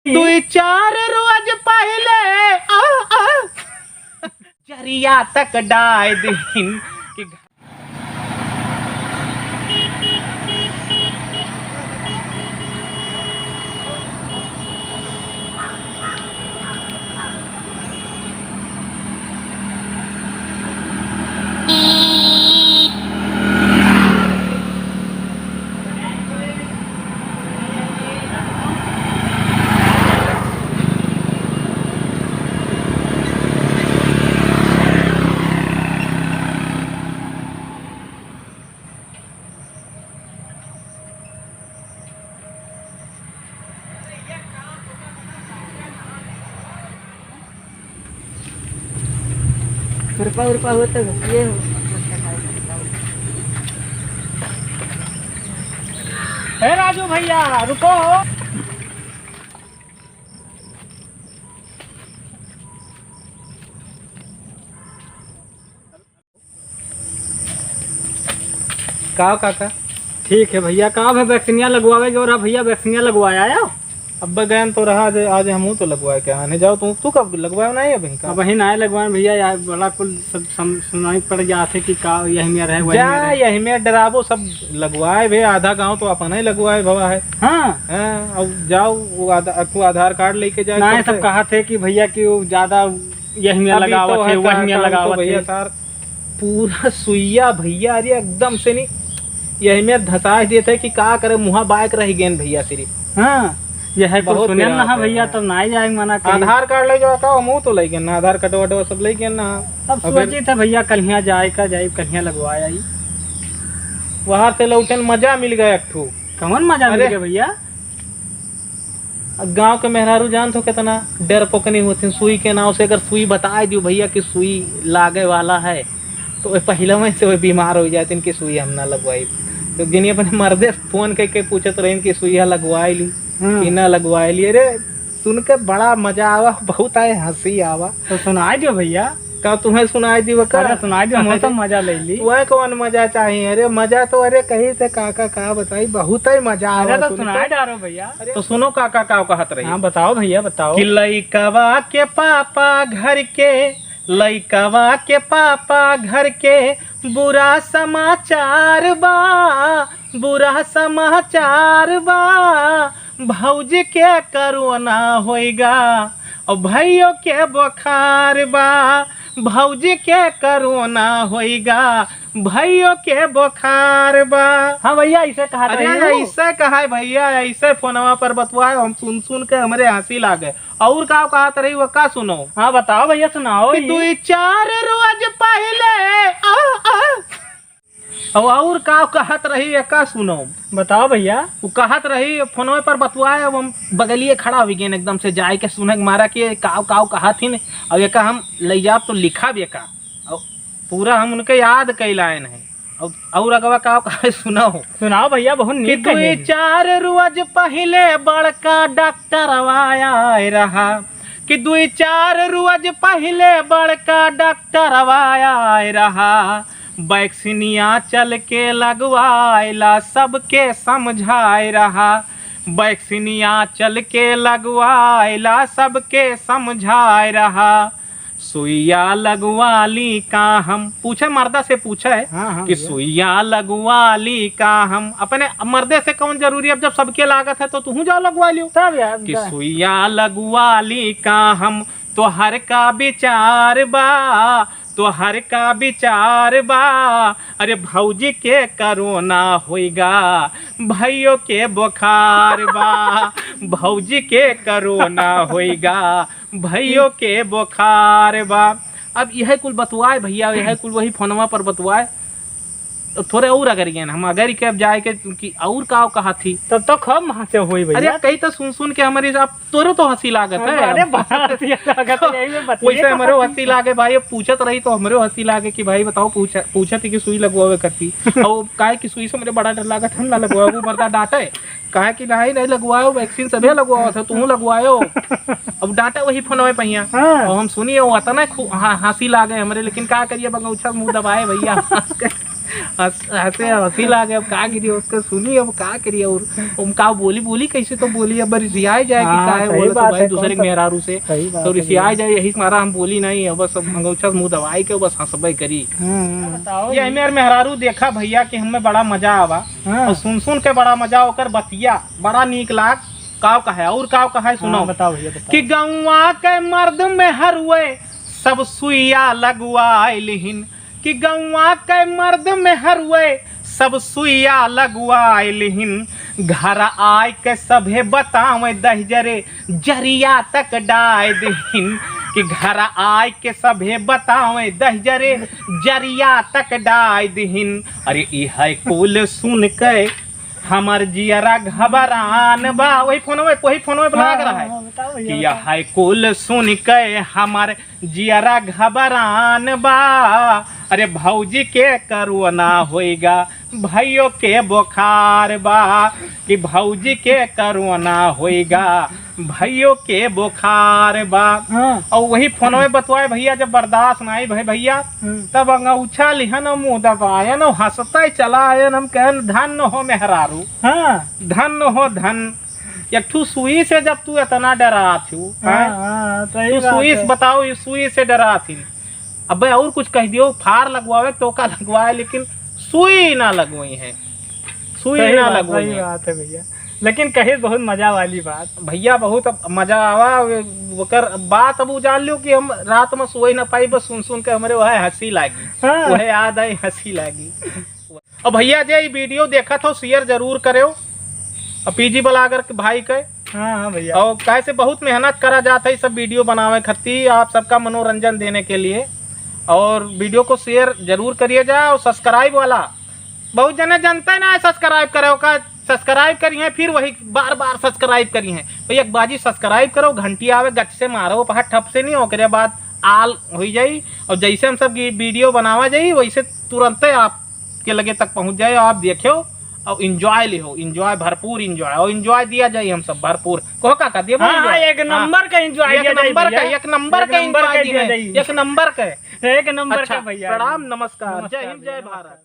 तू चार रोज पहले जरिया तक डाय दिन कि कृपा उर्पा होता ये है राजू भैया रुको। का काका ठीक है भैया। कहाँ है वैक्सीनिया लगवावे और भैया वैक्सीनिया लगवाया आया अब गए तो रहा आज हम तो लगवाए क्या आने जाओ तू कब लगवाया नहीं अभी का वही ना लगवाए भैया यार बड़ा कुल सब सुनाई पड़ जाते कि का यही में रहे वही जा में रहे। यही में डरावो सब लगवाए भे आधा गांव तो अपना ही लगवाए भवा है। हाँ अब जाओ वो तू आधार कार्ड लेके जाए ना सब कहा थे कि भैया कि वो ज्यादा यही में लगावत है वही में लगावत भैया है। सार पूरा सुइया भैया अरे एकदम से नहीं यही में धसा देते कि का करे मुहा बाइक रह गए भैया सिर्फ। हाँ यह है बहुत सुने ना प्यार भैया है। तब ना ही जाएंगे मना कर। आधार कार्ड ले जाओ का मुँह तो लेके ना आधार कार्ड वाट सब लेके ना अब सोची था भैया कलिया जाए कलिया लगवाया ही वहां से लौटन मजा मिल गया एक ठू। कौन मजा अरे। मिल गया भैया। गांव के मेहरारू जान तो कितना डर पोकनी होती सुई के नाव से अगर सुई बता दियो भैया कि सुई लागे वाला है तो वो पहले में से वो बीमार हो जाते इनकी सुई हम ना लगवाई। तो जिन्हें अपने मर्दे फोन करके पूछत रहे कि सुइया लगवाई ली कि ना लगवाई ली। अरे सुन के बड़ा मजा आवा बहुत आए हंसी आवा। तो सुनाई दियो भैया। का तुम्हें सुनाई दी अरे सुनाई दियो हम तो मजा ले ली। तुम्हें कौन मजा चाहिए। अरे मजा तो अरे कहीं से काका का बताई बहुत ही मजा आवा। अरे तो सुनाई डारो भैया। तो सुनो काका का कहत रही। हाँ बताओ भैया बताओ। कि लइकवा के पापा घर के लइकवा के पापा घर के बुरा समाचार बा बुरा समाचार बा भौज के करोना होएगा और भैयो के बुखार बा भौज के करोना होएगा भैयो के बुखार बा। हाँ भैया ऐसे कहा अरे ऐसे कहा है भैया ऐसे फोनवा पर बतवाए हम सुन के हमारे हंसी लागे। और का कहत रही वो का सुनो। हाँ बताओ भैया सुनाओ। कि 2-4 रोज पहले और का कहत रही ये का सुनो। बताओ भैया। वो कहत रही फोनवे पर बतवाए अब हम बगलिए खड़ा हो गए एकदम से जाए के सुने मारा कि काव काव कहा थी और ये का हम ले जाब तो लिखा भी का पूरा हम उनके याद कैलाए नहीं। और अगवा का कहा सुनाओ भैया बहुत नीक। 2-4 रोज पहले बड़का डॉक्टर आया रहा कि 2-4 रोज पहले बड़का डॉक्टर आया रहा वैक्सीनिया चल के लगवाइला सबके समझाए रहा वैक्सीनिया चल के लगवाइला सबके समझाए रहा सुइया लगवा ली का हम पूछे मर्दा से पूछा है। हाँ, कि सुइया लगवा ली का हम अपने मर्दे से कौन जरूरी अब जब सबके लागत है तो तू जाओ लगवा लियो तब यार कि सुइया लगवा ली का हम तो हर का विचार बा तो हर का विचार बा अरे भौजी के करोना होएगा भैयो के बुखार बा भौजी के करोना होएगा भैयो के बुखार बा। अब यह कुल बतवाए भैया यह कुल वही फोनवा पर बतवाए थोड़े और अगर गए हम अगर के अब जाए के और का कहा थी तब तो खूब वहां से हुई भैया। अरे कहीं तो सुन के हमारे आप तोरे तो हंसी लागत है। अरे वैसे हमारे हंसी लागे भाई पूछत रही तो हमारे हंसी लागे कि भाई बताओ पूछत कि सुई लगवावे करती और काहे की सुई से मेरे बड़ा डर लागत हम ना लगवाओ वो मरदा डांटे काहे कि नहीं लगवाओ वैक्सीन सभी लगवाओ था तू लगवाओ अब डांटा वही फोन में पहिया और हम सुनिए वो आता ना हंसी लागे हमारे लेकिन क्या करिए बगौछा मुंह दबाए भैया हंसे हंसी लागे। अब का करिए उसका सुनी, अब का करिए। और हम का बोली कैसे तो बोली, अब रिसियाई जाए कि हाँ, का है सही बोले तो बात भाई है, दूसरे कौन के मेहरारू से सही बात तो है रिसियाई जाए, यही मारा हम बोली नहीं है। बस अंगूछा मुंह दवाई के बस हंसबे करी। बताओ ये मेरे मेहरारू देखा भैया कि हमें बड़ा मजा आवा हाँ। और सुन के बड़ा मजा होकर बतिया बड़ा नीक लाग। काव कहा है और काव कहा है सुनो। बताओ भैया बताओ। कि गौवा के मर्द में हरुए सब सुइया लगवाइलिहिन, कि गौवा के मर्द में हरुए सब सुइया लगवाइलिहिन, घर आय के सभे बतावे दहजरे जरिया तक डाय दिहिन, कि घर आय के सभे बतावे दहजरे जरिया तक डाय दिहिन। अरे इह कुल सुन के हमर जियरा घबरान बा। वही फोन में लाग रहा है बताओ कि भैया यह कुल सुन के हमर जियरा घबरान बा। अरे भौजी के करोना होएगा भाइयों के बुखार बा, कि भौजी के करोना होएगा भाइयों के बुखार बा। हाँ। और वही फोन में बतवाए भैया जब बर्दाश्त नहीं भैया तब अंगूछा लिहन और मुंह दबायन और हंसते चला आयन। हम कहन धन हो मेहरारू, हाँ धन हो धन। एक ठू सुई से जब तू इतना डरा थी, हाँ, सही तू बात सुई है। बताओ ये सुई से डरा थी। अब और कुछ कह दियो फार लगवावे तो का लगवाए, लेकिन सुई ना लगवाई है, सुई ना लगवाई सही है बात है भैया। लेकिन कहे बहुत मजा वाली बात भैया। बहुत अब मजा आवा ओकर बात। अब जान लो कि हम रात में सोई ना पाई, बस सुन के हमारे वह हंसी लागी, हाँ। वह याद आई हंसी लागी। और भैया जे वीडियो देखा तो शेयर जरूर करो और पीजी ब्लॉगर के भाई के। हाँ भैया। और कैसे बहुत मेहनत करा जाता है सब वीडियो बनावे खातिर आप सबका मनोरंजन देने के लिए। और वीडियो को शेयर जरूर करिए जा। और सब्सक्राइब वाला बहुत जने जनता ना सब्सक्राइब करे का, सब्सक्राइब करी है फिर वही बार बार सब्सक्राइब करी है। तो एक बाजी सब्सक्राइब करो, घंटी आवे गच से मारो, पहा ठप से नहीं होकर बाद आल हो जाई। और जैसे हम सब वीडियो बनावा जाई वैसे तुरंत आपके लगे तक पहुंच जाए, आप देखो और इंजॉय लिहो, इंजॉय भरपूर इंजॉय। और इंजॉय दिया जाए हम सब भरपूर। कहो का दिया हाँ, एक नंबर का एंजॉय एक नंबर का एक नंबर का एक नंबर का enjoy दिया है। एक नंबर का एक नंबर अच्छा का भैया। प्रणाम नमस्कार, जय हिंद जय भारत।